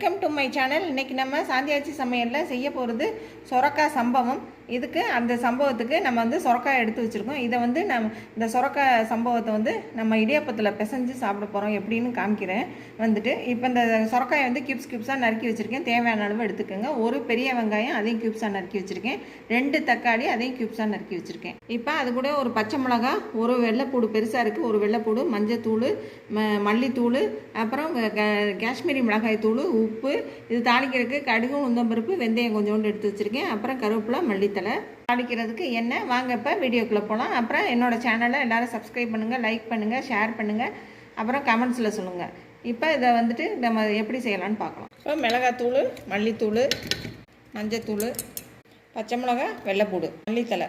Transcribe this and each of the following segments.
Welcome to my channel. இன்றைக்கி நம்ம சாந்தியாச்சி சமையலில் செய்ய போகிறது சொரக்காய் சம்பவம். இதுக்கு அந்த சம்பவத்துக்கு நம்ம வந்து சொரக்காய் எடுத்து வச்சுருக்கோம். இதை வந்து இந்த சொரக்காய் சம்பவத்தை வந்து நம்ம இடியாப்பத்தில் பிசைஞ்சு சாப்பிட போகிறோம். எப்படின்னு காமிக்கிறேன். இப்போ இந்த சொரக்காயை வந்து கியூப்ஸாக நறுக்கி வச்சுருக்கேன். தேவையான அளவு எடுத்துக்கோங்க. ஒரு பெரிய வெங்காயம் அதையும் கியூப்ஸாக நறுக்கி வச்சுருக்கேன். 2 தக்காளி அதையும் கியூப்ஸாக நறுக்கி வச்சுருக்கேன். இப்போ அது கூட ஒரு பச்சை மிளகா, ஒரு வெள்ளைப்பூடு பெருசாக இருக்குது, ஒரு வெள்ளைப்பூடு, மஞ்சத்தூள், மல்லித்தூள், அப்புறம் காஷ்மீரி மிளகாய் தூள், உப்பு, இது தாளிக்கிறதுக்கு கடுகு, உளுந்தம்பருப்பு, வெந்தயம் கொஞ்சோண்டு எடுத்து வச்சுருக்கேன். அப்புறம் கருவேப்பிலை, மல்லித்தலை, தாளிக்கிறதுக்கு எண்ணெய். வாங்க இப்போ வீடியோக்குள்ளே போகலாம். அப்புறம் என்னோடய சேனலை எல்லோரும் சப்ஸ்கிரைப் பண்ணுங்கள், லைக் பண்ணுங்கள், ஷேர் பண்ணுங்கள், அப்புறம் கமெண்ட்ஸில் சொல்லுங்கள். இப்போ இதை நம்ம எப்படி செய்யலான்னு பார்க்கலாம். இப்போ மிளகாத்தூள், மல்லித்தூள், மஞ்சத்தூள், பச்சை மிளகாய், வெள்ளைப்பூடு, மல்லித்தலை,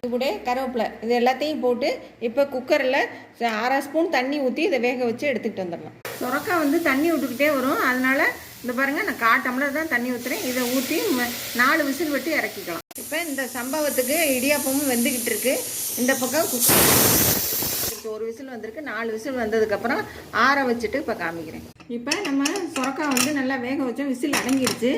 இது கூட கருவேப்பிலை, இது எல்லாத்தையும் போட்டு இப்போ குக்கரில் 1/2 ஸ்பூன் தண்ணி ஊற்றி இதை வேக வச்சு எடுத்துக்கிட்டு வந்துடலாம். சொரக்காய் வந்து தண்ணி விட்டுக்கிட்டே வரும். அதனால் இந்த பாருங்கள், நான் 1/4 டம்ளர் தான் தண்ணி ஊற்றுறேன். இதை ஊற்றி 4 விசில் விட்டு இறக்கிக்கலாம். இப்போ இந்த சம்பவத்துக்கு இடியாப்பமும் வெந்துக்கிட்டு இருக்குது. இந்த பக்கம் குக்கர் 1 விசில் வந்திருக்கு. 4 விசில் வந்ததுக்கப்புறம் ஆற வச்சுட்டு இப்போ காமிக்கிறேன். இப்போ நம்ம சொரக்காய் வந்து நல்லா வேக வச்சோம். விசில் அடங்கிடுச்சு.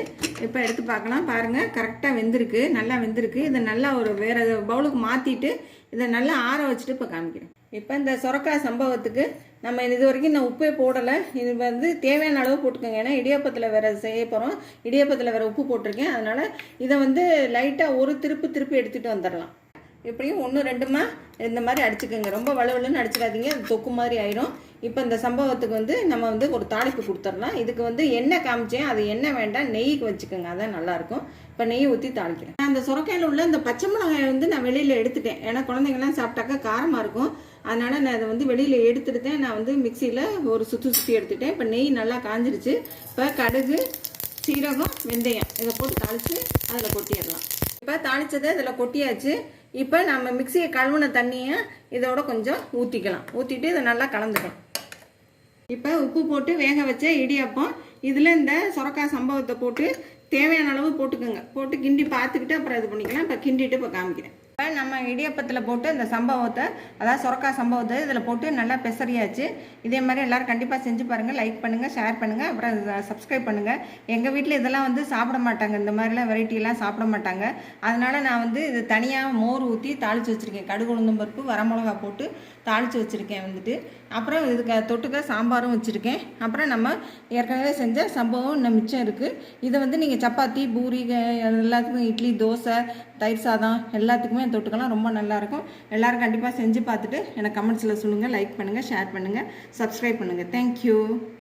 இப்போ எடுத்து பார்க்கலாம். பாருங்கள், கரெக்டாக வெந்திருக்கு, நல்லா வெந்திருக்கு. இதை நல்லா ஒரு வேறு பவுலுக்கு மாற்றிட்டு இதை நல்லா ஆற வச்சுட்டு இப்போ காமிக்கிறேன். இப்போ இந்த சொரக்காய் சம்பவத்துக்கு நம்ம இது வரைக்கும் நான் உப்பே போடலை. இது வந்து தேவையான அளவு போட்டுக்கோங்க. ஏன்னா இடியாப்பத்தில் வேறு செய்ய போகிறோம். இடியாப்பத்தில் வேறு உப்பு போட்டிருக்கேன். அதனால் இதை வந்து லைட்டாக ஒரு திருப்பி எடுத்துகிட்டு வந்துடலாம். எப்படியும் 1-2மா இந்த மாதிரி அடிச்சுக்கோங்க. ரொம்ப வலுவலுன்னு அடிச்சிடாதீங்க, அது தொக்கு மாதிரி ஆயிடும். இப்போ இந்த சம்பவத்துக்கு வந்து நம்ம வந்து ஒரு தாளிப்பு கொடுத்துடலாம். இதுக்கு வந்து எண்ணெய் காமிச்சேன், அது எண்ணெய் வேண்டாம், நெய்க்கு வச்சுக்கோங்க, அதான் நல்லாயிருக்கும். இப்போ நெய் ஊற்றி தாளிக்கிறேன். அந்த சுரக்காயில் உள்ள இந்த பச்சை மிளகாயை வந்து நான் வெளியில் எடுத்துட்டேன். ஏன்னா குழந்தைங்கள்லாம் சாப்பிட்டாக்கா காரமாக இருக்கும். அதனால் நான் அதை வந்து வெளியில் எடுத்துகிட்டேன். நான் வந்து மிக்சியில் ஒரு சுற்றி எடுத்துட்டேன். இப்போ நெய் நல்லா காஞ்சிருச்சு. இப்போ கடுகு, சீரகம், வெந்தயம் இதை போட்டு தாளித்து அதில் கொட்டிடலாம். இப்போ தாளித்ததை இதில் கொட்டியாச்சு. இப்போ நம்ம மிக்சியை கழுவுன தண்ணியை இதோட கொஞ்சம் ஊற்றிக்கலாம். ஊற்றிட்டு இதை நல்லா கலந்துக்கலாம். இப்போ உப்பு போட்டு வேக வச்ச இடியாப்பம் இதில் இந்த சொரக்காய் சம்பவத்தை போட்டு தேவையான அளவு போட்டுக்கோங்க. போட்டு கிண்டி பார்த்துக்கிட்டு அப்புறம் இது பண்ணிக்கலாம். இப்போ கிண்டிட்டு இப்போ காமிக்கிறேன். இப்போ நம்ம இடியாப்பத்தில் போட்டு இந்த சம்பவத்தை, அதாவது சொரக்காய் சம்பவத்தை இதில் போட்டு நல்லா பெசரியாச்சு. இதே மாதிரி எல்லோரும் கண்டிப்பாக செஞ்சு பாருங்கள். லைக் பண்ணுங்கள், ஷேர் பண்ணுங்கள், அப்புறம் சப்ஸ்கிரைப் பண்ணுங்கள். எங்கள் வீட்டில் இதெல்லாம் வந்து சாப்பிட மாட்டாங்க. இந்த மாதிரிலாம் வெரைட்டிலாம் சாப்பிட மாட்டாங்க. அதனால் நான் வந்து இது தனியாக மோர் ஊற்றி தாளித்து வச்சுருக்கேன். கடுகு, உளுந்தம் பருப்பு, வரமிளகா போட்டு தாளித்து வச்சுருக்கேன். அப்புறம் இதுக்கு தொட்டுக்க சாம்பாரும் வச்சுருக்கேன். அப்புறம் நம்ம ஏற்கனவே செஞ்ச சம்பவம் இன்னும் மிச்சம் இருக்குது. இதை வந்து நீங்கள் சப்பாத்தி, பூரி, எல்லாத்துக்கும், இட்லி, தோசை, தயிர் சாதம் எல்லாத்துக்குமே தொட்டுக்கலாம். ரொம்ப நல்லாயிருக்கும். எல்லோரும் கண்டிப்பாக செஞ்சு பார்த்துட்டு எனக்கு கமெண்ட்ஸில் சொல்லுங்கள். லைக் பண்ணுங்கள், ஷேர் பண்ணுங்கள், சப்ஸ்கிரைப் பண்ணுங்கள். தேங்க்யூ.